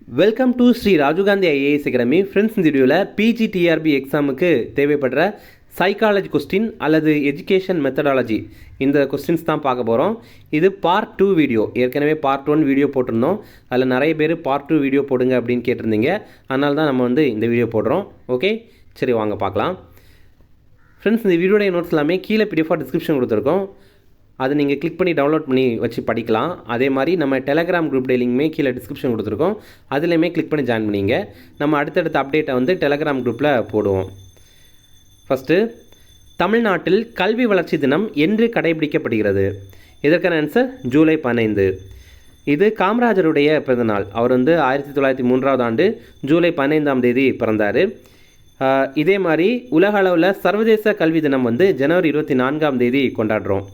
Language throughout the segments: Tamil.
Welcome to Shri Rajiv Gandhi IAS academy. Friends, இந்த வீடியோவில் பிஜிடிஆர்பி எக்ஸாமுக்கு தேவைப்படுற சைக்காலஜி கொஸ்டின் அல்லது எஜுகேஷன் மெத்தடாலஜி இந்த கொஸ்டின்ஸ் தான் பார்க்க போகிறோம். இது பார்ட் 2 வீடியோ. ஏற்கனவே பார்ட் 1 வீடியோ போட்டிருந்தோம். அதில் நிறைய பேர் பார்ட் 2 வீடியோ போடுங்க அப்படின்னு கேட்டிருந்தீங்க. அதனால தான் நம்ம இந்த வீடியோ போடுறோம். ஓகே, சரி வாங்க பார்க்கலாம். ஃப்ரெண்ட்ஸ், இந்த வீடியோடைய நோட்ஸ் எல்லாமே கீழே பிடிஎஃபாக டிஸ்கிரிப்ஷன் கொடுத்துருக்கோம். அதை நீங்கள் கிளிக் பண்ணி டவுன்லோட் பண்ணி வச்சு படிக்கலாம். அதே மாதிரி நம்ம டெலகிராம் குரூப் லிங்க்குமே கீழே டிஸ்கிரிப்ஷன் கொடுத்துருக்கோம். அதுலேயுமே கிளிக் பண்ணி ஜாயின் பண்ணிங்க. நம்ம அடுத்தடுத்த அப்டேட்டை டெலகிராம் குரூப்பில் போடுவோம். ஃபஸ்ட்டு, தமிழ்நாட்டில் கல்வி வளர்ச்சி தினம் என்று கடைபிடிக்கப்படுகிறது? இதற்கான ஆன்சர் ஜூலை 15. இது காமராஜருடைய பிறந்தநாள். அவர் 1903 ஜூலை 15 பிறந்தார். இதே மாதிரி உலக அளவில் சர்வதேச கல்வி தினம் ஜனவரி 24 கொண்டாடுறோம்.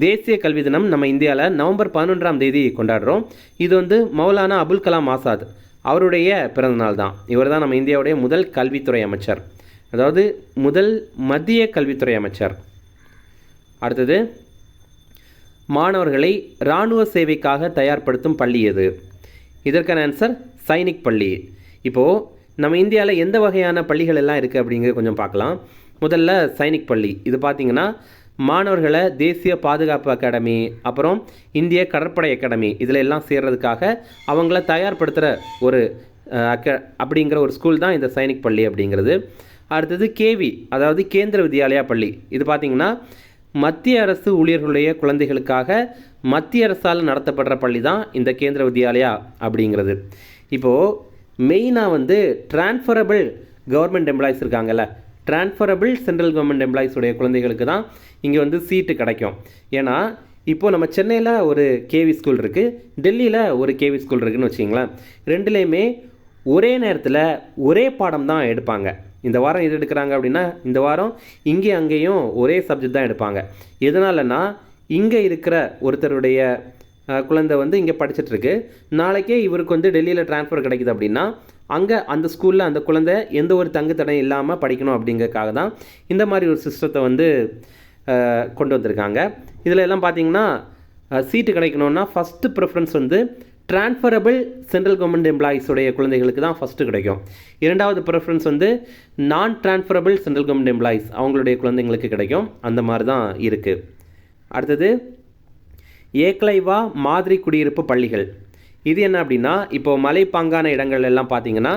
தேசிய கல்வி தினம் நம்ம இந்தியாவில் நவம்பர் 11 கொண்டாடுறோம். இது மௌலானா அபுல் கலாம் ஆசாத் அவருடைய பிறந்தநாள் தான். இவர் தான் நம்ம இந்தியாவுடைய முதல் கல்வித்துறை அமைச்சர், அதாவது முதல் மத்திய கல்வித்துறை அமைச்சர். அடுத்தது, மாணவர்களை இராணுவ சேவைக்காக தயார்படுத்தும் பள்ளி எது? இதற்கான ஆன்சர் சைனிக் பள்ளி. இப்போது நம்ம இந்தியாவில் எந்த வகையான பள்ளிகள் எல்லாம் இருக்குது அப்படிங்கிறது கொஞ்சம் பார்க்கலாம். முதல்ல சைனிக் பள்ளி. இது பார்த்திங்கன்னா மாணவர்களை தேசிய பாதுகாப்பு அகாடமி, அப்புறம் இந்திய கடற்படை அகாடமி இதில் எல்லாம் சேர்றதுக்காக அவங்கள தயார்படுத்துகிற ஒரு அப்படிங்கிற ஒரு ஸ்கூல் தான் இந்த சைனிக் பள்ளி அப்படிங்கிறது. அடுத்தது கேவி, அதாவது கேந்திர வித்யாலயா பள்ளி. இது பார்த்திங்கன்னா மத்திய அரசு ஊழியர்களுடைய குழந்தைகளுக்காக மத்திய அரசால் நடத்தப்படுற பள்ளி தான் இந்த கேந்திர வித்யாலயா அப்படிங்கிறது. இப்போது மெயினாக ட்ரான்ஸ்ஃபரபிள் கவர்மெண்ட் எம்ப்ளாயிஸ் இருக்காங்கல்ல, ட்ரான்ஸ்ஃபரபிள் சென்ட்ரல் கவர்மெண்ட் எம்ப்ளாயிஸுடைய குழந்தைகளுக்கு தான் இங்கே சீட்டு கிடைக்கும். ஏன்னா இப்போது நம்ம சென்னையில் ஒரு கேவி ஸ்கூல் இருக்குது, டெல்லியில் ஒரு கேவி ஸ்கூல் இருக்குதுன்னு வச்சிங்களேன். ரெண்டுலேயுமே ஒரே நேரத்தில் ஒரே பாடம் தான் எடுப்பாங்க. இந்த வாரம் இது எடுக்கிறாங்க அப்படின்னா இந்த வாரம் இங்கே அங்கேயும் ஒரே சப்ஜெக்ட் தான் எடுப்பாங்க. எதனாலன்னா இங்கே இருக்கிற ஒருத்தருடைய குழந்தை இங்கே படிச்சுட்ருக்கு, நாளைக்கே இவருக்கு டெல்லியில் ட்ரான்ஸ்ஃபர் கிடைக்குது அப்படின்னா அங்கே அந்த ஸ்கூலில் அந்த குழந்தை எந்த ஒரு தங்கு தடை இல்லாமல் படிக்கணும் அப்படிங்கிறதுக்காக தான் இந்த மாதிரி ஒரு சிஸ்டத்தை கொண்டு வந்திருக்காங்க. இதில் எல்லாம் பார்த்திங்கன்னா சீட்டு கிடைக்கணும்னா first preference transferable central government எம்ப்ளாயிஸுடைய குழந்தைகளுக்கு தான் ஃபஸ்ட்டு கிடைக்கும். இரண்டாவது ப்ரிஃபரன்ஸ் நான் ட்ரான்ஸ்ஃபரபிள் சென்ட்ரல் கவர்மெண்ட் எம்ப்ளாயிஸ் அவங்களுடைய குழந்தைங்களுக்கு கிடைக்கும். அந்த மாதிரி தான் இருக்குது. அடுத்தது, ஏக்லைவா மாதிரி குடியிருப்பு பள்ளிகள். இது என்ன அப்படின்னா, இப்போது மலைப்பாங்கான இடங்கள் எல்லாம் பார்த்திங்கன்னா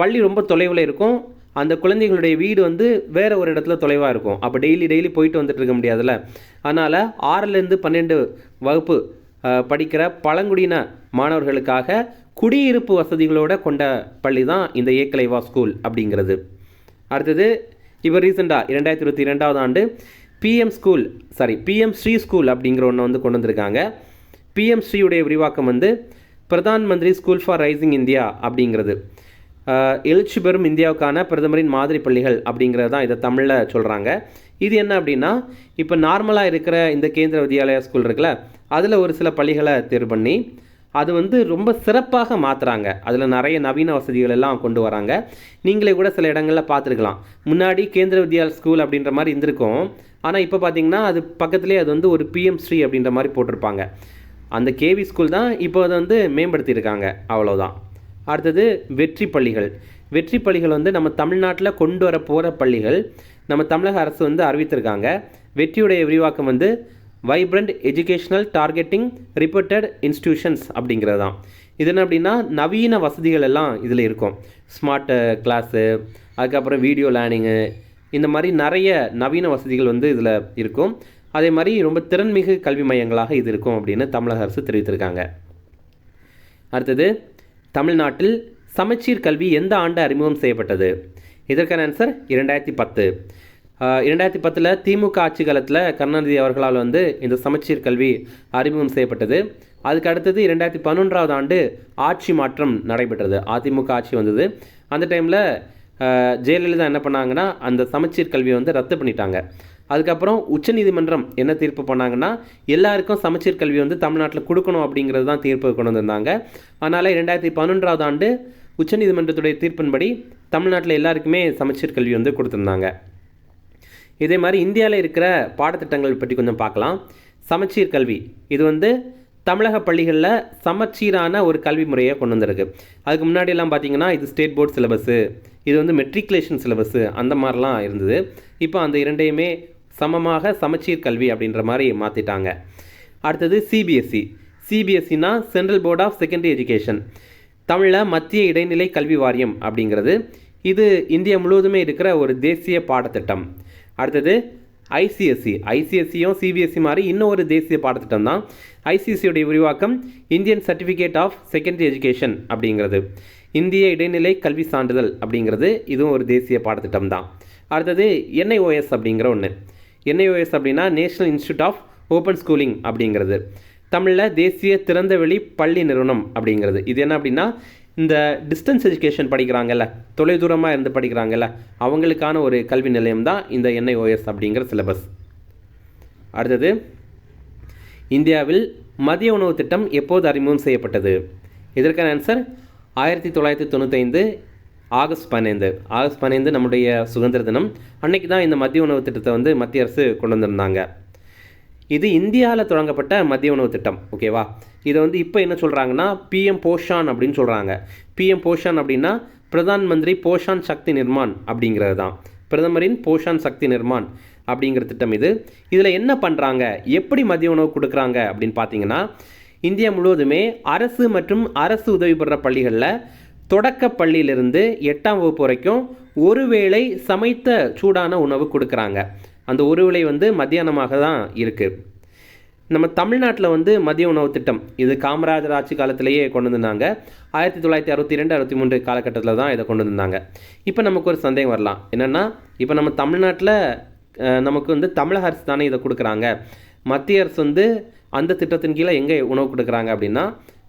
பள்ளி ரொம்ப தொலைவில் இருக்கும். அந்த குழந்தைகளுடைய வீடு வேறு ஒரு இடத்துல தொலைவாக இருக்கும். அப்போ டெய்லி போயிட்டு வந்துட்டு இருக்க முடியாதுல்ல. அதனால் 6லேருந்து 12 வகுப்பு படிக்கிற பழங்குடியின மாணவர்களுக்காக குடியிருப்பு வசதிகளோடு கொண்ட பள்ளி தான் இந்த ஏக்லைவா ஸ்கூல் அப்படிங்கிறது. அடுத்தது, இப்போ ரீசெண்டாக 2022 பிஎம் ஸ்ரீ ஸ்கூல் அப்படிங்கிற ஒன்று கொண்டு வந்திருக்காங்க. பிஎம் ஸ்ரீயுடைய விரிவாக்கம் Pradhan Mantri school for rising India அப்படிங்கிறது. எழுச்சி பெறும் இந்தியாவுக்கான பிரதமரின் மாதிரி பள்ளிகள் அப்படிங்கிறது தான் இதை தமிழில் சொல்கிறாங்க. இது என்ன அப்படின்னா, இப்போ நார்மலாக இருக்கிற இந்த கேந்திர வித்யாலயா ஸ்கூல் இருக்குல்ல, அதில் ஒரு சில பள்ளிகளை தேர்வு பண்ணி அது ரொம்ப சிறப்பாக மாற்றுறாங்க. அதில் நிறைய நவீன வசதிகள் எல்லாம் கொண்டு வராங்க. நீங்களே கூட சில இடங்களில் பார்த்துருக்கலாம். முன்னாடி கேந்திர வித்யாலயா ஸ்கூல் அப்படின்ற மாதிரி இருந்திருக்கும். ஆனால் இப்போ பார்த்திங்கன்னா அது பக்கத்துலேயே அது ஒரு பிஎம் ஸ்ரீ அப்படின்ற மாதிரி போட்டிருப்பாங்க. அந்த கேவி ஸ்கூல் தான் இப்போ அதை மேம்படுத்தியிருக்காங்க, அவ்வளோதான். அடுத்தது, வெற்றி பள்ளிகள். வெற்றி பள்ளிகள் நம்ம தமிழ்நாட்டில் கொண்டு வர போகிற பள்ளிகள் நம்ம தமிழக அரசு அறிவித்திருக்காங்க. வெற்றியுடைய விரிவாக்கம் vibrant educational targeting reported institutions அப்படிங்கிறது தான். இது என்ன அப்படின்னா, நவீன வசதிகள் எல்லாம் இதில் இருக்கும். ஸ்மார்ட் கிளாஸு, அதுக்கப்புறம் வீடியோ லேர்னிங்கு, இந்த மாதிரி நிறைய நவீன வசதிகள் இதில் இருக்கும். அதே மாதிரி ரொம்ப திறன்மிகு கல்வி மையங்களாக இது இருக்கும் அப்படின்னு தமிழக அரசு தெரிவித்திருக்காங்க. அடுத்தது, தமிழ்நாட்டில் சமச்சீர் கல்வி எந்த ஆண்டு அறிமுகம் செய்யப்பட்டது? இதற்கான ஆன்சர் 2010. 2010 திமுக ஆட்சி காலத்தில் கருணாநிதி அவர்களால் இந்த சமச்சீர் கல்வி அறிமுகம் செய்யப்பட்டது. அதுக்கு அடுத்தது 2011 ஆட்சி மாற்றம் நடைபெற்றது. அதிமுக ஆட்சி வந்தது. அந்த டைமில் ஜெயலலிதா என்ன பண்ணாங்கன்னா அந்த சமச்சீர் கல்வியை ரத்து பண்ணிட்டாங்க. அதுக்கப்புறம் உச்சநீதிமன்றம் என்ன தீர்ப்பு பண்ணாங்கன்னா, எல்லாருக்கும் சமச்சீர் கல்வி தமிழ்நாட்டில் கொடுக்கணும் அப்படிங்கிறது தான் தீர்ப்பு கொண்டு வந்திருந்தாங்க. அதனால் 2011 உச்சநீதிமன்றத்துடைய தீர்ப்பின்படி தமிழ்நாட்டில் எல்லாருக்குமே சமச்சீர் கல்வி கொடுத்துருந்தாங்க. இதே மாதிரி இந்தியாவில் இருக்கிற பாடத்திட்டங்கள் பற்றி கொஞ்சம் பார்க்கலாம். சமச்சீர் கல்வி இது தமிழக பள்ளிகளில் சமச்சீரான ஒரு கல்வி முறையை கொண்டு வந்திருக்கு. அதுக்கு முன்னாடியெல்லாம் பார்த்தீங்கன்னா இது ஸ்டேட் போர்ட் சிலபஸ்ஸு, இது வந்து மெட்ரிகுலேஷன் சிலபஸ்ஸு அந்த மாதிரிலாம் இருந்தது. இப்போ அந்த இரண்டையுமே சமமாக சமச்சீர் கல்வி அப்படின்ற மாதிரி மாற்றிட்டாங்க. அடுத்தது சிபிஎஸ்சி. சிபிஎஸ்சினா central board of secondary education, தமிழில் மத்திய இடைநிலை கல்வி வாரியம் அப்படிங்கிறது. இது இந்தியா முழுவதுமே இருக்கிற ஒரு தேசிய பாடத்திட்டம். அடுத்தது ஐசிஎஸ்சி. ஐசிஎஸ்சியும் சிபிஎஸ்சி மாதிரி இன்னும் ஒரு தேசிய பாடத்திட்டம் தான். ஐசிஎஸ்சியுடைய விரிவாக்கம் Indian certificate of secondary education அப்படிங்கிறது, இந்திய இடைநிலை கல்வி சான்றிதழ் அப்படிங்கிறது, இதுவும் ஒரு தேசிய பாடத்திட்டம் தான். அடுத்தது என்ஐஓஎஸ் அப்படிங்கிற ஒன்று. என்ஐஓஎஸ் அப்படின்னா national institute of open schooling அப்படிங்கிறது, தமிழில் தேசிய திறந்தவெளி பள்ளி நிறுவனம் அப்படிங்கிறது. இது என்ன அப்படின்னா இந்த டிஸ்டன்ஸ் எஜுகேஷன் படிக்கிறாங்கல்ல, தொலைதூரமாக இருந்து படிக்கிறாங்கல்ல, அவங்களுக்கான ஒரு கல்வி நிலையம் தான் இந்த என்ஐஓஎஸ் அப்படிங்கிற சிலபஸ். அடுத்தது இந்தியாவில் மதிய உணவு திட்டம் எப்போது அறிமுகம் செய்யப்பட்டது? இதற்கான ஆன்சர் 1995 ஆகஸ்ட் 15. ஆகஸ்ட் 15 நம்முடைய சுதந்திர தினம். அன்னைக்கு தான் இந்த மதிய உணவு திட்டத்தை வந்து மத்திய அரசு கொண்டு வந்திருந்தாங்க. இது இந்தியாவில் தொடங்கப்பட்ட மதிய உணவு திட்டம். ஓகேவா? இதை வந்து இப்போ என்ன சொல்கிறாங்கன்னா பிஎம் போஷான் அப்படின்னு சொல்கிறாங்க. பிஎம் போஷான் அப்படின்னா பிரதான் மந்திரி போஷான் சக்தி நிர்மான் அப்படிங்கிறது தான். பிரதமரின் போஷான் சக்தி நிர்மான் அப்படிங்கிற திட்டம் இது. இதில் என்ன பண்ணுறாங்க, எப்படி மதிய உணவு கொடுக்குறாங்க அப்படின்னு பார்த்தீங்கன்னா, இந்தியா முழுவதுமே அரசு மற்றும் அரசு உதவி பெறுற பள்ளிகளில் தொடக்க பள்ளியிலிருந்து 8ஆம் வகுப்பு வரைக்கும் ஒருவேளை சமைத்த சூடான உணவு கொடுக்குறாங்க. அந்த ஒருவேளை வந்து மத்தியானமாக தான் இருக்குது. நம்ம தமிழ்நாட்டில் வந்து மதிய உணவு திட்டம் இது காமராஜர் ஆட்சி காலத்திலேயே கொண்டு வந்தாங்க. 1962-63 காலகட்டத்தில் தான் இதை கொண்டு வந்தாங்க. இப்போ நமக்கு ஒரு சந்தேகம் வரலாம், என்னென்னா இப்போ நம்ம தமிழ்நாட்டில் நமக்கு வந்து தமிழக அரசு தானே இதை கொடுக்குறாங்க, மத்திய அரசு வந்து அந்த திட்டத்தின் கீழே எங்கே உணவு கொடுக்குறாங்க அப்படின்னா,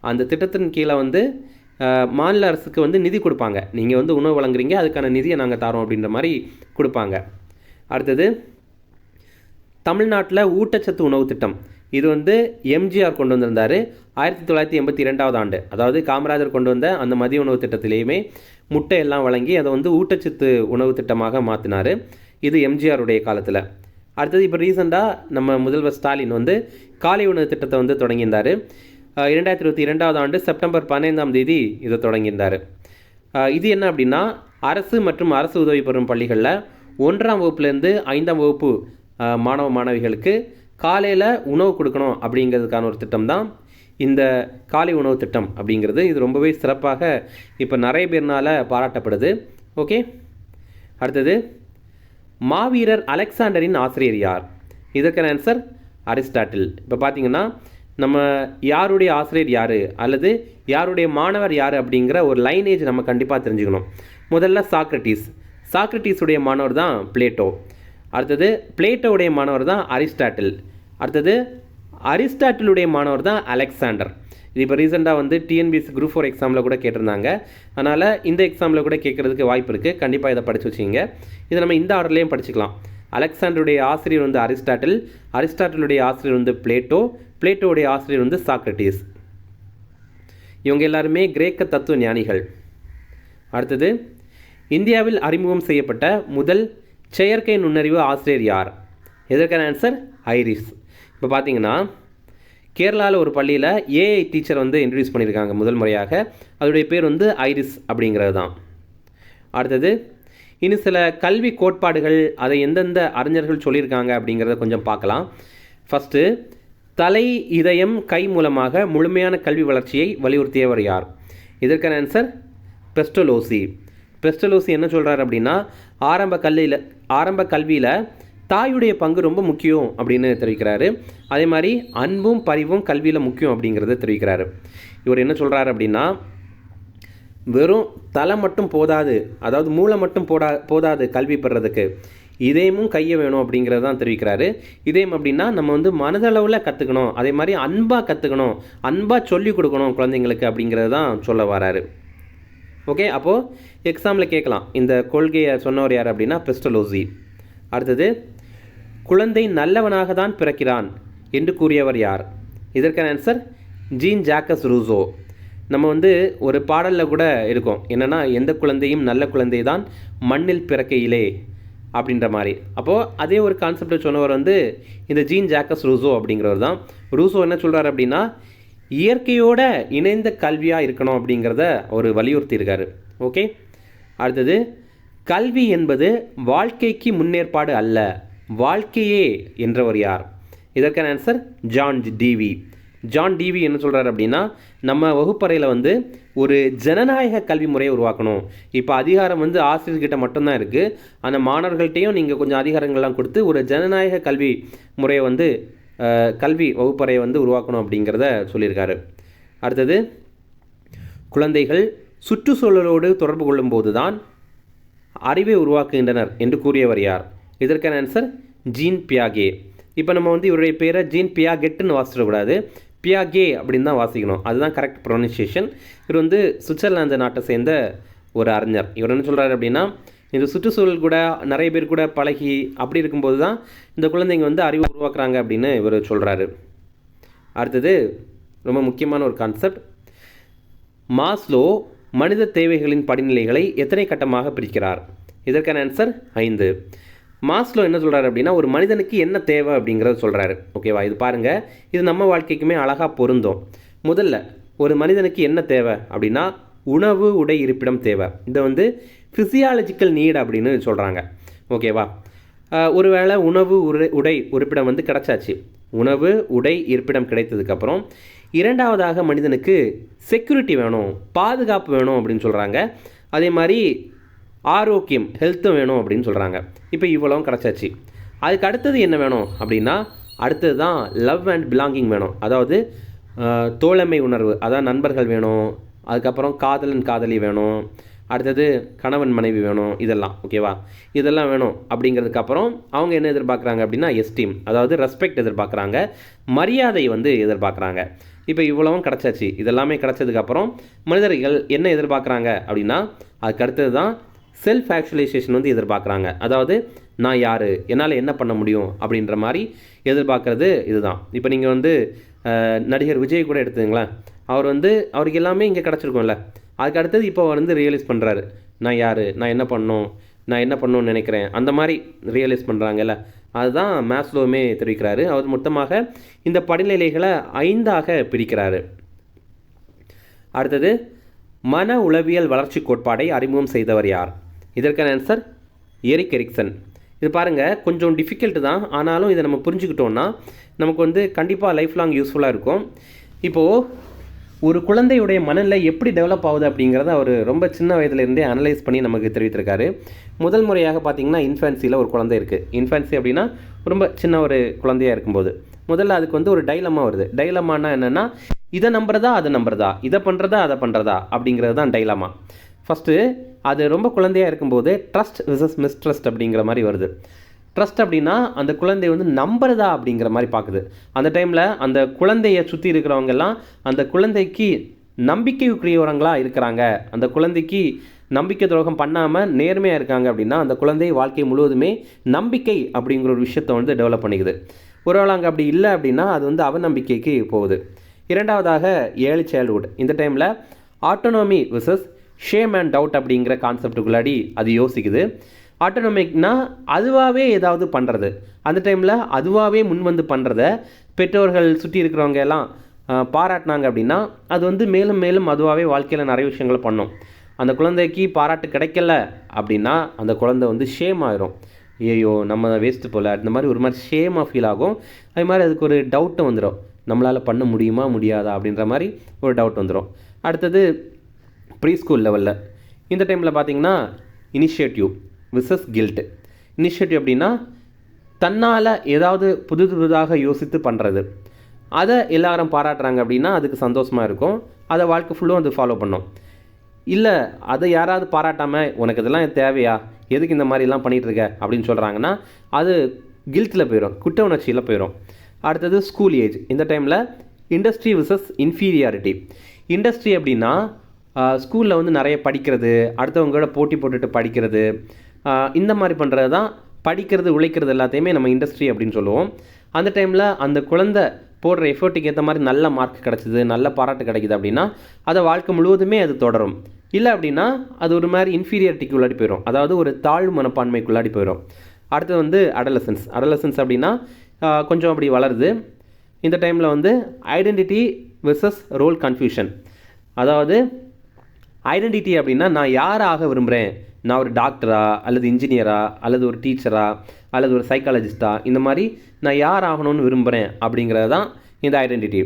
அந்த திட்டத்தின் கீழே வந்து மாநில அரசுக்கு வந்து நிதி கொடுப்பாங்க. நீங்கள் வந்து உணவு வழங்குறீங்க, அதுக்கான நிதியை நாங்கள் தரோம் அப்படின்ற மாதிரி கொடுப்பாங்க. அடுத்தது தமிழ்நாட்டில் ஊட்டச்சத்து உணவு திட்டம். இது வந்து எம்ஜிஆர் கொண்டு வந்திருந்தார் 1982ஆவது ஆண்டு. அதாவது காமராஜர் கொண்டு வந்த அந்த மதிய உணவு திட்டத்திலேயுமே முட்டை எல்லாம் வழங்கி அதை வந்து ஊட்டச்சத்து உணவு திட்டமாக மாற்றினார். இது எம்ஜிஆருடைய காலத்தில். அடுத்தது இப்போ ரீசெண்டாக நம்ம முதல்வர் ஸ்டாலின் வந்து காலை உணவு திட்டத்தை வந்து தொடங்கியிருந்தார். 2022ஆவது ஆண்டு செப்டம்பர் 15ஆம் தேதி இதை தொடங்கியிருந்தார். இது என்ன அப்படின்னா, அரசு மற்றும் அரசு உதவி பெறும் பள்ளிகளில் 1ஆம் வகுப்புலேருந்து 5ஆம் வகுப்பு மாணவ மாணவிகளுக்கு காலையில் உணவு கொடுக்கணும் அப்படிங்கிறதுக்கான ஒரு திட்டம் தான் இந்த காலை உணவு திட்டம் அப்படிங்கிறது. இது ரொம்பவே சிறப்பாக இப்போ நிறைய பேர்னால் பாராட்டப்படுது. ஓகே, அடுத்தது மாவீரர் அலெக்சாண்டரின் ஆசிரியர் யார்? இதற்கான ஆன்சர் அரிஸ்டாட்டில். இப்போ பார்த்தீங்கன்னா நம்ம யாருடைய ஆசிரியர் யார் அல்லது யாருடைய மாணவர் யார் அப்படிங்கிற ஒரு லைனேஜ் நம்ம கண்டிப்பாக தெரிஞ்சுக்கணும். முதல்ல சாக்ரட்டிஸ். சாக்ரட்டிஸுடைய மாணவர் தான் பிளேட்டோ. அடுத்தது பிளேட்டோவுடைய மாணவர் தான் அரிஸ்டாட்டில். அடுத்தது அரிஸ்டாட்டிலுடைய மாணவர் தான் அலெக்சாண்டர். இது இப்போ ரீசெண்டாக வந்து டிஎன்பிஎஸ்சி குரூப் 4 எக்ஸாமில் கூட கேட்டிருந்தாங்க. அதனால் இந்த எக்ஸாமில் கூட கேட்குறதுக்கு வாய்ப்பு இருக்குது. கண்டிப்பாக இதை படித்து வச்சுக்கிங்க. இதை நம்ம இந்த ஆர்டர்லேயும் படிச்சுக்கலாம். அலெக்சாண்டருடைய ஆசிரியர் வந்து அரிஸ்டாட்டில், அரிஸ்டாட்டிலுடைய ஆசிரியர் வந்து பிளேட்டோ, பிளேட்டோவுடைய ஆசிரியர் வந்து சாக்ரட்டிஸ். இவங்க எல்லாருமே கிரேக்க தத்துவ ஞானிகள். அடுத்தது இந்தியாவில் அறிமுகம் செய்யப்பட்ட முதல் செயற்கை நுண்ணறிவு ஆசிரியர் யார்? இதற்கான ஆன்சர் ஐரிஸ். இப்போ பார்த்தீங்கன்னா கேரளாவில் ஒரு பள்ளியில் ஏஐ டீச்சர் வந்து இன்ட்ரடியூஸ் பண்ணியிருக்காங்க முதல் முறையாக. அதோடைய பேர் வந்து ஐரிஸ் அப்படிங்கிறது தான். அடுத்தது இன்னும் சில கல்வி கோட்பாடுகள், அதை எந்தெந்த அறிஞர்கள் சொல்லியிருக்காங்க அப்படிங்கிறத கொஞ்சம் பார்க்கலாம். ஃபஸ்ட்டு, தலை இதயம் கை மூலமாக முழுமையான கல்வி வளர்ச்சியை வலியுறுத்தியவர் யார்? இதற்கான ஆன்சர் பெஸ்டலோசி. பெஸ்டலோசி என்ன சொல்கிறார் அப்படின்னா, ஆரம்ப கல்வியில் தாயுடைய பங்கு ரொம்ப முக்கியம் அப்படின்னு தெரிவிக்கிறாரு. அதே மாதிரி அன்பும் பரிவும் கல்வியில் முக்கியம் அப்படிங்கிறத தெரிவிக்கிறாரு. இவர் என்ன சொல்கிறாரு அப்படின்னா, வெறும் தலை மட்டும் போதாது, அதாவது மூளை மட்டும் போதாது கல்வி பெறுறதுக்கு, இதயமும் கையை வேணும் அப்படிங்கிறது தான் தெரிவிக்கிறாரு. இதயம் அப்படின்னா நம்ம வந்து மனதளவில் கற்றுக்கணும், அதே மாதிரி அன்பாக கற்றுக்கணும், அன்பாக சொல்லிக் கொடுக்கணும் குழந்தைங்களுக்கு அப்படிங்கிறது தான் சொல்ல வராரு. ஓகே, அப்போது எக்ஸாமில் கேட்கலாம், இந்த கொள்கையை சொன்னவர் யார் அப்படின்னா பெஸ்டலோசி. அடுத்தது, குழந்தை நல்லவனாக தான் பிறக்கிறான் என்று கூறியவர் யார்? இதற்கான ஆன்சர் ஜீன் ஜாக்கஸ் ரூசோ. நம்ம வந்து ஒரு பாடலில் கூட இருக்கும், என்னென்னா எந்த குழந்தையும் நல்ல குழந்தை தான் மண்ணில் பிறக்கையிலே அப்படின்ற மாதிரி. அப்போது அதே ஒரு கான்செப்டை சொன்னவர் வந்து இந்த ஜீன் ஜாக்கஸ் ரூசோ அப்படிங்கிறவர் தான். ரூசோ என்ன சொல்கிறார் அப்படின்னா, இயற்கையோட இணைந்த கல்வியாக இருக்கணும் அப்படிங்கிறத அவர் வலியுறுத்தியிருக்காரு. ஓகே, அடுத்தது கல்வி என்பது வாழ்க்கைக்கு முன்னேற்பாடு அல்ல, வாழ்க்கையே என்றவர் யார்? இதற்கான answer John TV. John TV என்ன சொல்கிறார் அப்படின்னா, நம்ம வகுப்பறையில் வந்து ஒரு ஜனநாயக கல்வி முறையை உருவாக்கணும். இப்போ அதிகாரம் வந்து ஆசிரியர்கிட்ட மட்டும்தான் இருக்குது. அந்த மாணவர்கள்ட்டையும் நீங்கள் கொஞ்சம் அதிகாரங்கள்லாம் கொடுத்து ஒரு ஜனநாயக கல்வி முறையை வந்து கல்வி வகுப்பறையை வந்து உருவாக்கணும் அப்படிங்கிறத சொல்லியிருக்காரு. அடுத்தது குழந்தைகள் சுற்றுச்சூழலோடு தொடர்பு கொள்ளும்போது தான் அறிவை உருவாக்குகின்றனர் என்று கூறியவர் யார்? இதற்கான ஆன்சர் ஜீன் பியாகே. இப்போ நம்ம வந்து இவருடைய பேரை ஜீன் பியாகெட்டுன்னு வாசிடக்கூடாது, பியாகே அப்படின்னு தான் வாசிக்கணும். அதுதான் கரெக்ட் ப்ரொனன்சியேஷன். இவர் வந்து சுவிட்சர்லாந்து நாட்டை சேர்ந்த ஒரு அறிஞர். இவர் என்ன சொல்கிறாரு அப்படின்னா, இந்த சுற்றுச்சூழல் கூட நிறைய பேர் கூட பழகி அப்படி இருக்கும்போது தான் இந்த குழந்தைங்க வந்து அறிவு உருவாக்குறாங்க அப்படின்னு இவர் சொல்கிறாரு. அடுத்தது ரொம்ப முக்கியமான ஒரு கான்செப்ட். மாஸ்லோ மனித தேவைகளின் படிநிலைகளை எத்தனை கட்டமாக பிரிக்கிறார்? இதற்கான ஆன்சர் 5. மாஸ்லோ என்ன சொல்கிறாரு அப்படின்னா, ஒரு மனிதனுக்கு என்ன தேவை அப்படிங்கிறத சொல்கிறாரு. ஓகேவா, இது பாருங்கள், இது நம்ம வாழ்க்கைக்குமே அழகாக பொருந்தும். முதல்ல ஒரு மனிதனுக்கு என்ன தேவை அப்படின்னா, உணவு, உடை, இருப்பிடம் தேவை. இதை வந்து ஃபிசியாலஜிக்கல் நீட் அப்படின்னு சொல்கிறாங்க. ஓகேவா, ஒருவேளை உணவு, உடை, இருப்பிடம் வந்து கிடச்சாச்சு. உணவு, உடை, இருப்பிடம் கிடைத்ததுக்கப்புறம் இரண்டாவதாக மனிதனுக்கு செக்யூரிட்டி வேணும், பாதுகாப்பு வேணும் அப்படின்னு சொல்கிறாங்க. அதே மாதிரி ஆரோக்கியம், ஹெல்த்தும் வேணும் அப்படின்னு சொல்கிறாங்க. இப்போ இவ்வளவும் கிடச்சாச்சு. அதுக்கு அடுத்தது என்ன வேணும் அப்படின்னா, அடுத்தது தான் லவ் அண்ட் பிலாங்கிங் வேணும். அதாவது தோழமை உணர்வு, அதாவது நண்பர்கள் வேணும். அதுக்கப்புறம் காதலன் காதலி வேணும். அடுத்தது கணவன் மனைவி வேணும். இதெல்லாம் ஓகேவா, இதெல்லாம் வேணும். அப்படிங்கிறதுக்கப்புறம் அவங்க என்ன எதிர்பார்க்குறாங்க அப்படின்னா, எஸ்டீம், அதாவது ரெஸ்பெக்ட் எதிர்பார்க்குறாங்க, மரியாதை வந்து எதிர்பார்க்குறாங்க. இப்போ இவ்வளவும் கிடச்சாச்சு. இதெல்லாமே கிடச்சதுக்கப்புறம் மனிதர்கள் என்ன எதிர்பார்க்குறாங்க அப்படின்னா, அதுக்கு அடுத்தது தான் செல்ஃப் ஆக்சுவலைசேஷன் வந்து எதிர்பார்க்குறாங்க. அதாவது நான் யார், என்னால் என்ன பண்ண முடியும் அப்படின்ற மாதிரி எதிர்பார்க்குறது இதுதான். இப்போ நீங்கள் வந்து நடிகர் விஜய் கூட எடுத்துங்களேன். அவருக்கு எல்லாமே இங்கே கிடச்சிருக்கும்ல. அதுக்கு அடுத்தது இப்போ அவர் வந்து ரியலைஸ் பண்ணுறாரு, நான் யார், நான் என்ன பண்ணணும்னு நினைக்கிறேன், அந்த மாதிரி ரியலைஸ் பண்ணுறாங்கல்ல. அதுதான் மாஸ்லோவுமே தெரிவிக்கிறாரு. அவர் மொத்தமாக இந்த படிநிலைகளை 5ஆக பிரிக்கிறாரு. அடுத்தது மன உளவியல் வளர்ச்சி கோட்பாடை அறிமுகம் செய்தவர் யார்? இதற்கான ஆன்சர் எரிக் எரிக்சன். இது பாருங்கள், கொஞ்சம் டிஃபிகல்ட்டு தான், ஆனாலும் இதை நம்ம புரிஞ்சுக்கிட்டோன்னா நமக்கு வந்து கண்டிப்பாக லைஃப் லாங் யூஸ்ஃபுல்லாக இருக்கும். இப்போது ஒரு குழந்தையுடைய மனநிலை எப்படி டெவலப் ஆகுது அப்படிங்கிறத அவர் ரொம்ப சின்ன வயதுலேருந்தே அனலைஸ் பண்ணி நமக்கு தெரிவித்திருக்காரு. முதல் முறையாக பார்த்திங்கன்னா இன்ஃபான்சியில் ஒரு குழந்தை இருக்குது. இன்ஃபான்சி அப்படின்னா ரொம்ப சின்ன ஒரு குழந்தையாக இருக்கும்போது முதல்ல அதுக்கு வந்து ஒரு டைலமா வருது. டைலமானா என்னென்னா, இதை நம்புறதா அதை நம்புறதா, இதை பண்ணுறதா அதை பண்ணுறதா அப்படிங்கிறது தான் டைலமா. ஃபஸ்ட்டு அது ரொம்ப குழந்தையாக இருக்கும்போது ட்ரஸ்ட் விசஸ் மிஸ்ட்ரஸ்ட் அப்படிங்கிற மாதிரி வருது. ட்ரஸ்ட் அப்படின்னா அந்த குழந்தை வந்து நம்புறதா அப்படிங்கிற மாதிரி பார்க்குது. அந்த டைமில் அந்த குழந்தையை சுற்றி இருக்கிறவங்கெல்லாம் அந்த குழந்தைக்கு நம்பிக்கைக்குரியவங்களாக இருக்கிறாங்க, அந்த குழந்தைக்கு நம்பிக்கை துரோகம் பண்ணாமல் நேர்மையாக இருக்காங்க அப்படின்னா அந்த குழந்தை வாழ்க்கை முழுவதுமே நம்பிக்கை அப்படிங்கிற ஒரு விஷயத்தை வந்து டெவலப் பண்ணிக்குது. ஒருவேளை அங்கே அப்படி இல்லை அப்படின்னா அது வந்து அவநம்பிக்கைக்கு போகுது. இரண்டாவதாக ஏர்லி சைல்ட்ஹுட். இந்த டைமில் ஆட்டோனோமி விசஸ் ஷேம் அண்ட் டவுட் அப்படிங்கிற கான்செப்டுக்குள்ளாடி அது யோசிக்குது. ஆட்டோனோமிக்னா அதுவாகவே ஏதாவது பண்ணுறது. அந்த டைமில் அதுவாகவே முன் வந்து பண்ணுறத பெற்றோர்கள் சுற்றி இருக்கிறவங்க எல்லாம் பாராட்டினாங்க அப்படின்னா அது வந்து மேலும் மேலும் அதுவாகவே வாழ்க்கையில் நிறைய விஷயங்களை பண்ணும். அந்த குழந்தைக்கு பாராட்டு கிடைக்கல அப்படின்னா அந்த குழந்தை வந்து ஷேம் ஆகிரும். ஐயோ நம்ம வேஸ்ட்டு போல், அந்த மாதிரி ஒரு மாதிரி ஷேமாக ஃபீல் ஆகும். அது மாதிரி அதுக்கு ஒரு டவுட்டும் வந்துடும், நம்மளால் பண்ண முடியுமா முடியாதா அப்படின்ற மாதிரி ஒரு டவுட் வந்துடும். அடுத்தது ப்ரீ ஸ்கூல் லெவலில். இந்த டைமில் பார்த்திங்கன்னா இனிஷியேட்டிவ் விசஸ் கில்ட். இனிஷியேட்டிவ் அப்படின்னா தன்னால் ஏதாவது புதுதாக யோசித்து பண்ணுறது. அதை எல்லாரும் பாராட்டுறாங்க அப்படின்னா அதுக்கு சந்தோஷமாக இருக்கும், அதை வாழ்க்கை ஃபுல்லும் அது ஃபாலோ பண்ணும். இல்லை அதை யாராவது பாராட்டாமல் உனக்கு இதெல்லாம் தேவையா, எதுக்கு இந்த மாதிரிலாம் பண்ணிகிட்ருக்க அப்படின்னு சொல்கிறாங்கன்னா அது கில்ட்டில் போயிடும், குற்ற உணர்ச்சியில் போயிடும். அடுத்தது ஸ்கூல் ஏஜ். இந்த டைமில் இண்டஸ்ட்ரி விசஸ் இன்ஃபீரியாரிட்டி. இண்டஸ்ட்ரி அப்படின்னா ஸ்கூலில் வந்து நிறைய படிக்கிறது, அடுத்தவங்களோட போட்டி போட்டுட்டு படிக்கிறது, இந்த மாதிரி பண்ணுறது தான் படிக்கிறது, உழைக்கிறது எல்லாத்தையுமே நம்ம இண்டஸ்ட்ரி அப்படின்னு சொல்லுவோம். அந்த டைமில் அந்த குழந்தை போடுற எஃபர்ட்டுக்கு ஏற்ற மாதிரி நல்ல மார்க் கிடச்சிது, நல்ல பாராட்டு கிடைக்குது அப்படின்னா அதை வாழ்க்கை முழுவதுமே அது தொடரும். இல்லை அப்படின்னா அது ஒரு மாதிரி இன்ஃபீரியாரிட்டிக்கு உள்ளாடி போயிடும், அதாவது ஒரு தாழ்வு மனப்பான்மைக்குள்ளாடி போயிடும். அடுத்தது வந்து அடலசன்ஸ். அப்படின்னா கொஞ்சம் அப்படி வளருது. இந்த டைமில் வந்து ஐடென்டிட்டி வெர்சஸ் ரோல் கன்ஃபியூஷன். அதாவது ஐடென்டிட்டி அப்படின்னா நான் யார் ஆக விரும்புகிறேன், நான் ஒரு டாக்டரா அல்லது இன்ஜினியரா அல்லது ஒரு டீச்சரா அல்லது ஒரு சைக்காலஜிஸ்டா, இந்த மாதிரி நான் யார் ஆகணும்னு விரும்புகிறேன் அப்படிங்கிறது தான் இந்த ஐடென்டிட்டி.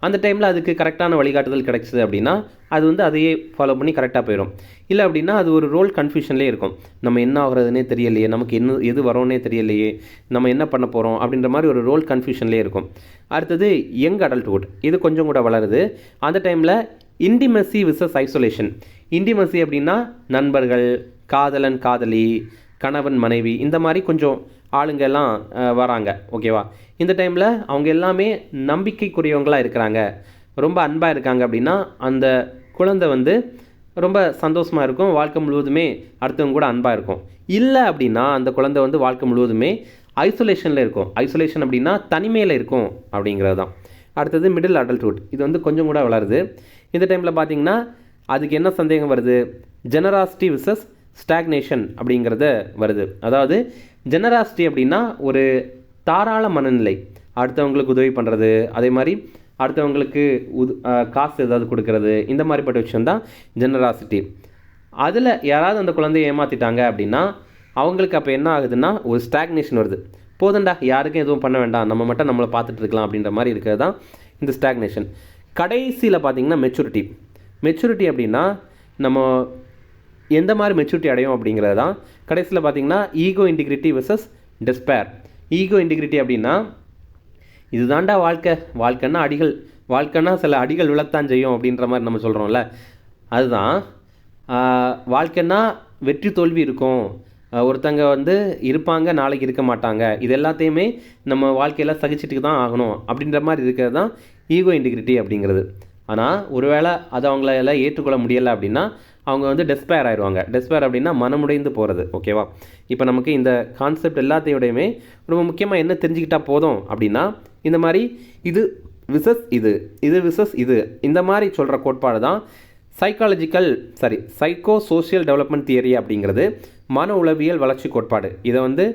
அந்த டைமில் அதுக்கு கரெக்டான வழிகாட்டுதல் கிடைச்சிது அப்படின்னா அது வந்து அதையே ஃபாலோ பண்ணி கரெக்டாக போயிடும். இல்லை அப்படின்னா அது ஒரு ரோல் கன்ஃபியூஷன்லேயே இருக்கும். நம்ம என்ன ஆகுறதுனே தெரியலையே, நமக்கு என்ன எது வரோன்னே தெரியலையே, நம்ம என்ன பண்ண போகிறோம் அப்படின்ற மாதிரி ஒரு ரோல் கன்ஃபியூஷன்லேயே இருக்கும். அடுத்தது யங் அடல்ட்ஹுட், இது கொஞ்சம் கூட வளருது. அந்த டைமில் இன்டிமசி விசஸ் ஐசோலேஷன். இன்டிமசி அப்படின்னா நண்பர்கள், காதலன் காதலி, கணவன் மனைவி, இந்த மாதிரி கொஞ்சம் ஆளுங்கெல்லாம் வராங்க. ஓகேவா? இந்த டைமில் அவங்க எல்லாமே நம்பிக்கைக்குரியவங்களாக இருக்கிறாங்க, ரொம்ப அன்பாக இருக்காங்க அப்படின்னா அந்த குழந்தை வந்து ரொம்ப சந்தோஷமாக இருக்கும், வாழ்க்கை முழுவதுமே அடுத்தவங்க கூட அன்பாக இருக்கும். இல்லை அப்படின்னா அந்த குழந்தை வந்து வாழ்க்கை முழுவதுமே ஐசோலேஷனில் இருக்கும். ஐசோலேஷன் அப்படின்னா தனிமையில் இருக்கும் அப்படிங்கிறது தான். அடுத்தது மிடில் அடல்ட்ஹுட், இது வந்து கொஞ்சம் கூட வளருது. இந்த டைமில் பார்த்திங்கன்னா அதுக்கு என்ன சந்தேகம் வருது, ஜெனராசிட்டி விசஸ் ஸ்டாக்னேஷன் அப்படிங்கிறத வருது. அதாவது ஜெனராசிட்டி அப்படின்னா ஒரு தாராள மனநிலை, அடுத்தவங்களுக்கு உதவி பண்ணுறது, அதே மாதிரி அடுத்தவங்களுக்கு காசு ஏதாவது கொடுக்கறது, இந்த மாதிரிப்பட்ட விஷயம்தான் ஜெனராசிட்டி. அதில் யாராவது அந்த குழந்தைய ஏமாற்றிட்டாங்க அப்படின்னா அவங்களுக்கு அப்போ என்ன ஆகுதுன்னா ஒரு ஸ்டாக்னேஷன் வருது. போதண்டா, யாருக்கும் எதுவும் பண்ண வேண்டாம், நம்ம மட்டும் நம்மளை பார்த்துட்டு இருக்கலாம் அப்படின்ற மாதிரி இருக்கிறது தான் இந்த ஸ்டாக்னேஷன். கடைசியில் பார்த்திங்கன்னா மெச்சூரிட்டி அப்படின்னா நம்ம எந்த மாதிரி மெச்சூரிட்டி அடையும் அப்படிங்கிறது தான். கடைசியில் பார்த்திங்கன்னா ego integrity versus despair. Ego integrity அப்படின்னா இதுதாண்டா வாழ்க்கைன்னா வாழ்க்கைன்னா சில அடிகள் விழத்தான் செய்யும் அப்படின்ற மாதிரி நம்ம சொல்கிறோம்ல, அதுதான் வாழ்க்கைன்னா வெற்றி தோல்வி இருக்கும், ஒருத்தங்க வந்து இருப்பாங்க நாளைக்கு இருக்க மாட்டாங்க, இது எல்லாத்தையுமே நம்ம வாழ்க்கையில் சகிச்சுட்டு தான் ஆகணும் அப்படின்ற மாதிரி இருக்கிறது தான் ஈகோ இன்டிகிரிட்டி அப்படிங்கிறது. ஆனால் ஒருவேளை அதை அவங்களால ஏற்றுக்கொள்ள முடியலை அப்படின்னா அவங்க வந்து டெஸ்பேர் ஆயிடுவாங்க. டெஸ்பேர் அப்படின்னா மனமுடைந்து போகிறது. ஓகேவா? இப்போ நமக்கு இந்த கான்செப்ட் எல்லாத்தையோடையுமே ரொம்ப முக்கியமாக என்ன தெரிஞ்சுக்கிட்டால் போதும் அப்படின்னா, இந்த மாதிரி இது விசஸ் இது இந்த மாதிரி சொல்கிற கோட்பாடு தான் சைக்கோ சோஷியல் டெவலப்மெண்ட் தியரி அப்படிங்கிறது, மன உளவியல் வளர்ச்சி கோட்பாடு. இதை வந்து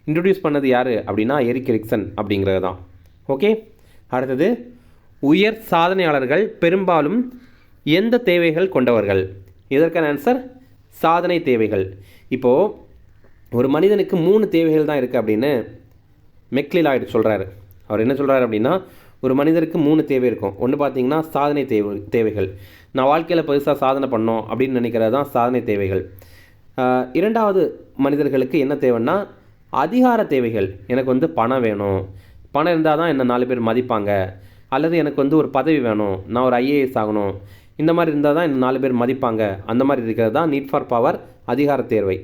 இன்ட்ரடியூஸ் பண்ணது யார் அப்படின்னா எரிக் எரிக்சன் அப்படிங்கிறது தான். ஓகே, அடுத்தது உயர் சாதனையாளர்கள் பெரும்பாலும் எந்த தேவைகள் கொண்டவர்கள்? இதற்கான ஆன்சர் சாதனை தேவைகள். இப்போது ஒரு மனிதனுக்கு 3 தேவைகள் தான் இருக்குது அப்படின்னு மெக்லிலாய்டு சொல்கிறாரு. அவர் என்ன சொல்கிறாரு அப்படின்னா, ஒரு மனிதருக்கு 3 தேவை இருக்கும். ஒன்று பார்த்தீங்கன்னா சாதனை தேவைகள், நான் வாழ்க்கையில் பெருசாக சாதனை பண்ணோம் அப்படின்னு நினைக்கிறது தான் சாதனை தேவைகள். இரண்டாவது மனிதர்களுக்கு என்ன தேவைன்னா அதிகார தேவைகள். எனக்கு வந்து பணம் வேணும், பணம் இருந்தால் தான் என்னை 4 பேர் மதிப்பாங்க, அல்லது எனக்கு வந்து ஒரு பதவி வேணும், நான் ஒரு ஐஏஎஸ் ஆகணும், இந்த மாதிரி இருந்தால் தான் என்னை 4 பேர் மதிப்பாங்க, அந்த மாதிரி இருக்கிறது தான் நீட் ஃபார் பவர், அதிகார தேவை.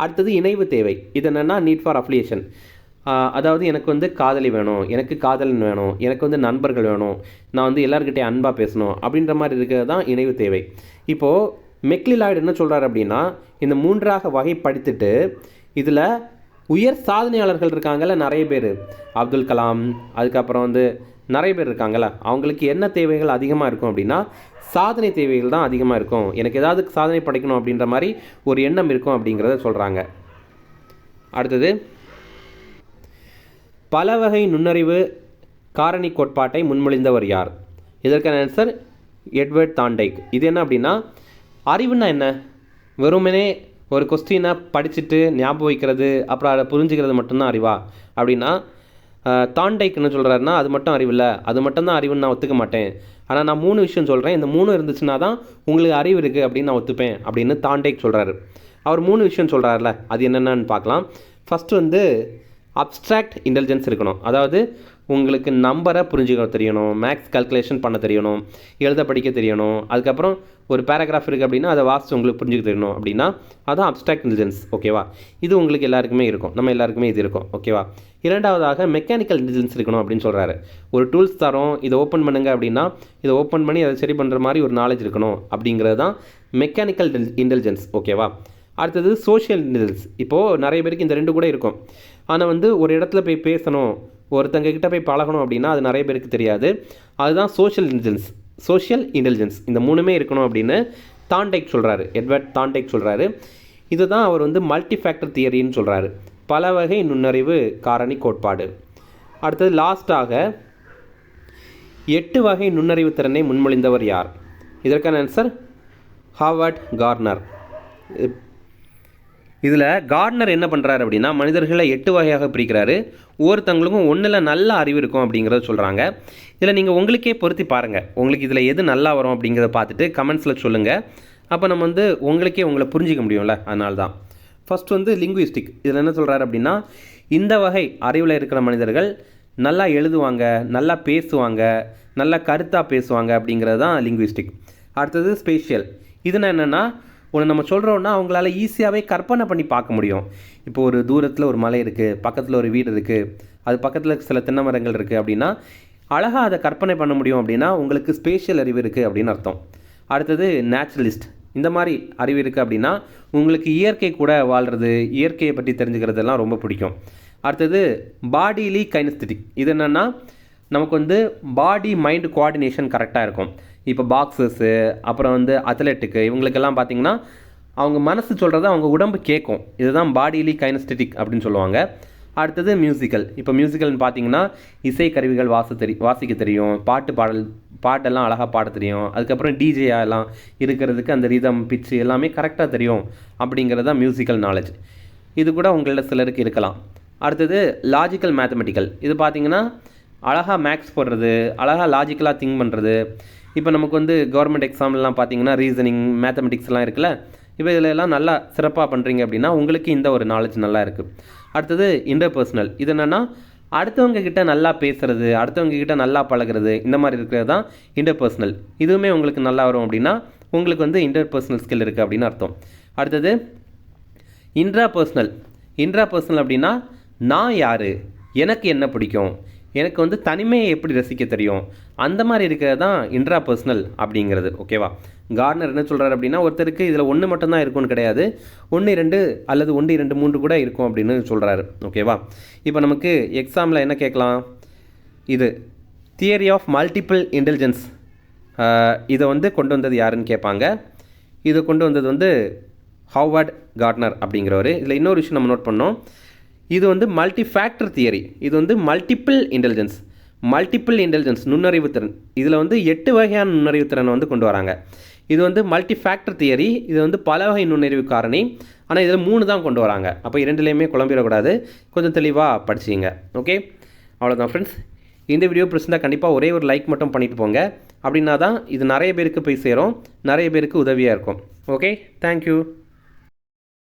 அடுத்தது இணைவு தேவை. இது என்னென்னா நீட் ஃபார் அஃபிலியேஷன். அதாவது எனக்கு வந்து காதலி வேணும், எனக்கு காதலன் வேணும், எனக்கு வந்து நண்பர்கள் வேணும், நான் வந்து எல்லாருக்கிட்டே அன்பாக பேசணும் அப்படின்ற மாதிரி இருக்கிறது தான் இணைவு தேவை. இப்போது மெக்லிலாய்டு என்ன சொல்கிறார் அப்படின்னா, இந்த 3ஆக வகைப்படுத்திட்டு இதில் உயர் சாதனையாளர்கள் இருக்காங்கல்ல நிறைய பேர், அப்துல் கலாம், அதுக்கப்புறம் வந்து நிறைய பேர் இருக்காங்கல்ல, அவங்களுக்கு என்ன தேவைகள் அதிகமாக இருக்கும் அப்படின்னா சாதனை தேவைகள் தான் அதிகமாக இருக்கும். எனக்கு ஏதாவது சாதனை படைக்கணும் அப்படின்ற மாதிரி ஒரு எண்ணம் இருக்கும் அப்படிங்கிறத சொல்கிறாங்க. அடுத்தது பல வகை நுண்ணறிவு காரணி கோட்பாட்டை முன்மொழிந்தவர் யார்? இதற்கான ஆன்சர் எட்வர்ட் தாண்டைக். இது என்ன அப்படின்னா, அறிவுன்னா என்ன, வெறுமனே ஒரு கொஸ்டினை படிச்சுட்டு ஞாபகம் வைக்கிறது அப்புறம் அதை புரிஞ்சுக்கிறது மட்டும்தான் அறிவா அப்படின்னா, தாண்டைக் என்ன சொல்கிறாருன்னா, அது மட்டும் அறிவில்லை, அது மட்டும்தான் அறிவுன்னு நான் ஒத்துக்க மாட்டேன், ஆனால் நான் 3 விஷயம் சொல்கிறேன், இந்த 3 இருந்துச்சுன்னா தான் உங்களுக்கு அறிவு இருக்குது அப்படின்னு நான் ஒத்துப்பேன் அப்படின்னு தாண்டைக் சொல்கிறாரு. அவர் 3 விஷயம் சொல்கிறாருல, அது என்னென்னு பார்க்கலாம். ஃபஸ்ட்டு வந்து அப்ஸ்ட்ராக்ட் இன்டெலிஜென்ஸ் இருக்கணும். அதாவது உங்களுக்கு நம்பரை புரிஞ்சுக்க தெரியணும், மேக்ஸ் கால்குலேஷன் பண்ண தெரியணும், எழுத படிக்க தெரியணும், அதுக்கப்புறம் ஒரு பேராகிராஃப் இருக்குது அப்படின்னா அதை வாசித்து உங்களுக்கு புரிஞ்சுக்க தெரியணும் அப்படின்னா அதுதான் அப்ஸ்ட்ராக்ட் இன்டெலிஜென்ஸ். ஓகேவா? இது உங்களுக்கு எல்லாருக்குமே இருக்கும், நம்ம எல்லாருக்குமே இது இருக்கும். ஓகேவா? இரண்டாவதாக மெக்கானிக்கல் இன்டெலிஜென்ஸ் இருக்கணும் அப்படின்னு சொல்கிறாரு. ஒரு டூல்ஸ் தரோம், இதை ஓப்பன் பண்ணுங்க அப்படின்னா இதை ஓப்பன் பண்ணி அதை சரி பண்ணுற மாதிரி ஒரு நாலேஜ் இருக்கணும் அப்படிங்கிறது தான் மெக்கானிக்கல் இன்டெலிஜென்ஸ். ஓகேவா? அடுத்தது சோஷியல் இன்டெலிஜென்ஸ். இப்போது நிறைய பேருக்கு இந்த 2 கூட இருக்கும், ஆனால் வந்து ஒரு இடத்துல போய் பேசணும், ஒருத்தங்க கிட்ட போய் பழகணும் அப்படின்னா அது நிறைய பேருக்கு தெரியாது. அதுதான் சோஷியல் இன்டெலிஜென்ஸ். இந்த 3மே இருக்கணும் அப்படின்னு தாண்டைக் சொல்கிறாரு, எட்வர்ட் தாண்டைக் சொல்கிறாரு. இது தான் அவர் வந்து மல்டி ஃபேக்டர் தியரின்னு சொல்கிறாரு, பல வகை நுண்ணறிவு காரணி கோட்பாடு. அடுத்தது லாஸ்ட்டாக 8 வகை நுண்ணறிவு திறனை முன்மொழிந்தவர் யார்? இதற்கான ஆன்சர் ஹார்வர்ட் கார்னர். இதில் கார்னர் என்ன பண்ணுறாரு அப்படின்னா மனிதர்களை 8 வகையாக பிரிக்கிறாரு. ஒவ்வொருத்தவங்களுக்கும் ஒன்றில் நல்ல அறிவு இருக்கும் அப்படிங்கிறத சொல்கிறாங்க. இதில் நீங்கள் உங்களுக்கே பொருத்தி பாருங்கள், உங்களுக்கு இதில் எது நல்லா வரும் அப்படிங்கிறத பார்த்துட்டு கமெண்ட்ஸில் சொல்லுங்கள். அப்போ நம்ம உங்களுக்கே உங்களை புரிஞ்சிக்க முடியும்ல, அதனால தான். First linguistic. இதில் என்ன சொல்கிறாரு அப்படின்னா இந்த வகை அறிவில் இருக்கிற மனிதர்கள் நல்லா எழுதுவாங்க, நல்லா பேசுவாங்க, நல்லா கருத்தாக பேசுவாங்க அப்படிங்கிறது தான் லிங்குவிஸ்டிக். அடுத்தது ஸ்பேஷியல். இதுனா என்னென்னா ஒன்று நம்ம சொல்கிறோன்னா அவங்களால ஈஸியாகவே கற்பனை பண்ணி பார்க்க முடியும். இப்போ ஒரு தூரத்தில் ஒரு மலை இருக்குது, பக்கத்தில் ஒரு வீடு இருக்குது, அது பக்கத்தில் சில தென்னை மரங்கள் இருக்குது அப்படின்னா அழகாக அதை கற்பனை பண்ண முடியும் அப்படின்னா உங்களுக்கு ஸ்பேஷியல் அறிவு இருக்குது அப்படின்னு அர்த்தம். அடுத்தது நேச்சுரலிஸ்ட். இந்த மாதிரி அறிவு இருக்குது அப்படின்னா உங்களுக்கு இயற்கை கூட வாழ்கிறது, இயற்கையை பற்றி தெரிஞ்சுக்கிறதெல்லாம் ரொம்ப பிடிக்கும். அடுத்தது பாடிலி கைனஸ்தெட்டிக். இது என்னென்னா நமக்கு பாடி மைண்டு கோஆர்டினேஷன் கரெக்டாக இருக்கும். இப்போ பாக்ஸர்ஸு, அப்புறம் அத்லெட்டுக்கு, இவங்களுக்கெல்லாம் பார்த்திங்கன்னா அவங்க மனசு சொல்கிறத அவங்க உடம்பு கேட்கும். இதுதான் பாடிலி கைனஸ்தெட்டிக் அப்படின்னு சொல்லுவாங்க. அடுத்தது மியூசிக்கல். இப்போ மியூசிக்கல்னு பார்த்தீங்கன்னா இசை கருவிகள் வாசிக்க தெரியும், பாட்டெல்லாம் அழகாக பாட தெரியும். அதுக்கப்புறம் டிஜேயெல்லாம் இருக்கிறதுக்கு அந்த ரிதம், பிச்சு எல்லாமே கரெக்டாக தெரியும் அப்படிங்கிறது தான் மியூசிக்கல் நாலேஜ். இது கூட உங்களில் சிலருக்கு இருக்கலாம். அடுத்தது லாஜிக்கல் மேத்தமெட்டிக்கல். இது பார்த்திங்கன்னா அழகாக மேக்ஸ் போடுறது, அழகாக லாஜிக்கலாக திங்க் பண்ணுறது. இப்போ நமக்கு கவர்மெண்ட் எக்ஸாம்லாம் பார்த்திங்கன்னா ரீசனிங், மேத்தமெட்டிக்ஸ்லாம் இருக்குல்ல, இப்போ இதில் எல்லாம் நல்லா சிறப்பாக பண்ணுறீங்க அப்படின்னா உங்களுக்கு இந்த ஒரு நாலேஜ் நல்லா இருக்குது. அடுத்தது இன்டர்பர்சனல். இது என்னென்னா அடுத்தவங்க கிட்ட நல்லா பேசுகிறது, அடுத்தவங்க கிட்ட நல்லா பழகிறது, இந்த மாதிரி இருக்கிறது தான் இன்டர்பர்சனல். இதுவுமே உங்களுக்கு நல்லா வரும் அப்படின்னா உங்களுக்கு இன்டர்பர்சனல் ஸ்கில் இருக்குது அப்படின்னு அர்த்தம். அடுத்தது இன்ட்ராபர்சனல். இன்ட்ராபர்சனல் அப்படின்னா நான் யார், எனக்கு என்ன பிடிக்கும், எனக்கு தனிமையை எப்படி ரசிக்க தெரியும், அந்த மாதிரி இருக்கிறது தான் இன்ட்ராபர்சனல் அப்படிங்கிறது. ஓகேவா? கார்னர் என்ன சொல்கிறார் அப்படின்னா ஒருத்தருக்கு இதில் ஒன்று மட்டும்தான் இருக்கும்னு கிடையாது, 1 2 அல்லது 1 2 3 கூட இருக்கும் அப்படின்னு சொல்கிறாரு. ஓகேவா? இப்போ நமக்கு எக்ஸாமில் என்ன கேட்கலாம், இது தியரி ஆஃப் மல்டிபிள் இன்டெலிஜென்ஸ் இதை கொண்டு வந்தது யாருன்னு கேட்பாங்க. இதை கொண்டு வந்தது ஹார்வர்ட் கார்னர் அப்படிங்கிறவர். இதில் இன்னொரு விஷயம் நம்ம நோட் பண்ணோம், இது மல்டி ஃபேக்டர் தியரி. இது மல்டிபிள் இன்டெலிஜென்ஸ் நுண்ணறிவு திறன். இதில் 8 வகையான நுண்ணறிவு திறனை கொண்டு வராங்க. இது மல்டி ஃபேக்டர் தியரி. இது பல வகை நுண்ணறிவு காரணி. ஆனால் இதில் 3 தான் கொண்டு வராங்க. அப்போ 2லேயுமே குழம்பிடக்கூடாது, கொஞ்சம் தெளிவாக படிச்சிங்க. ஓகே, அவ்வளோதான் ஃப்ரெண்ட்ஸ். இந்த வீடியோ பிடிச்சிருந்தால் கண்டிப்பாக ஒரே ஒரு லைக் மட்டும் பண்ணிட்டு போங்க. அப்படின்னா தான் இது நிறைய பேருக்கு போய் சேரும், நிறைய பேருக்கு உதவியாக இருக்கும். Okay, thank you.